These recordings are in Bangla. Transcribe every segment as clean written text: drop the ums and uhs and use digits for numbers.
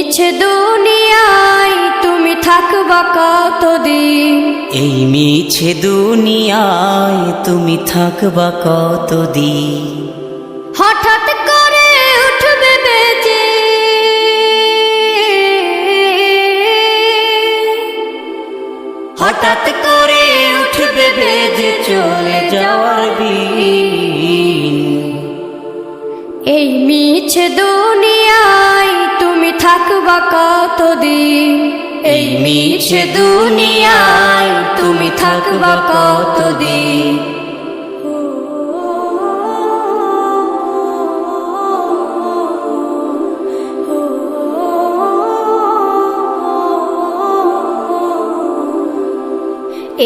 মিছে দুনিয়ায় তুমি থাকবা কতদিন, এই মিছে দুনিয়ায় তুমি থাকবা কতদিন। হঠাৎ করে উঠবে বেজে, হঠাৎ করে উঠবে বেজে চলে যাওয়ার দিন। এই মিছে দুনিয়ায় তুমি থাকবা কতদিন, এই মিছে দুনিয়ায় তুমি থাকবা কতদিন।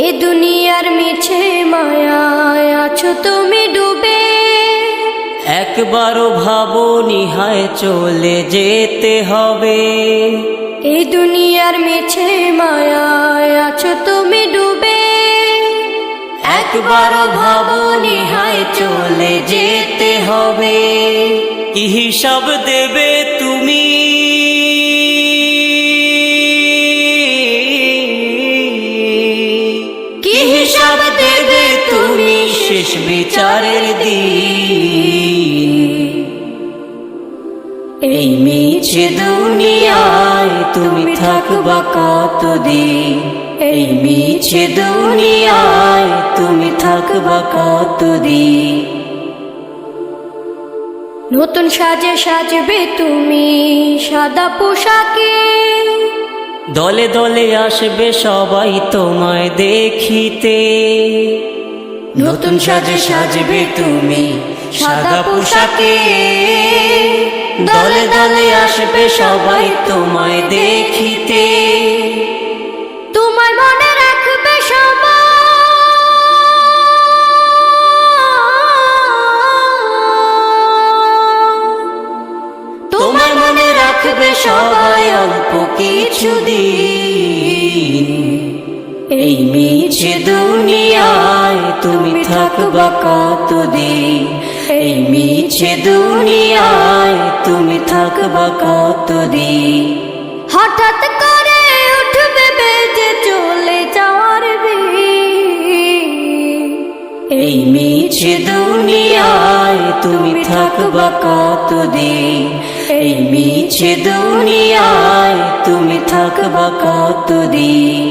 এ দুনিয়ার মিছে মায়ায় আছো তুমি ডুবে, একবারও ভাবনি হায় চলে যেতে হবে। এই দুনিয়ার মিছে মায়ায় আছো তুমি ডুবে, একবারও ভাবনি হায় চলে যেতে হবে। কি হিসাব দেবে তুমি, কি হিসাব দেবে তুমি শেষ বিচারের দিন। এই মিছে দুনিয়ায় তুমি থাকবা কতদিন, এই মিছে দুনিয়ায় তুমি থাকবা কতদিন। নতুন সাজে সাজবে তুমি সাদা পোশাকে, দলে দলে আসবে সবাই তোমায় দেখিতে। নতুন সাজে সাজবে তুমি সাদা পোশাকে, দলে দলে আসবে সবাই তোমায় দেখিতে। তোমার মনে রাখবে সবাই, তোমার মনে রাখবে সবাই অল্প কিছুদিন। এই মিছে দুনিয়ায় তুমি থাকবা কতদিন, এই মিছে দুনিয়ায় তুমি থাকবা কতদিন। হঠাৎ করে উঠবে বেজে চলে যাওয়ার দিন। এই মিছে দুনিয়ায় তুমি থাকবা কতদিন, এই মিছে দুনিয়ায় তুমি থাকবা কতদিন।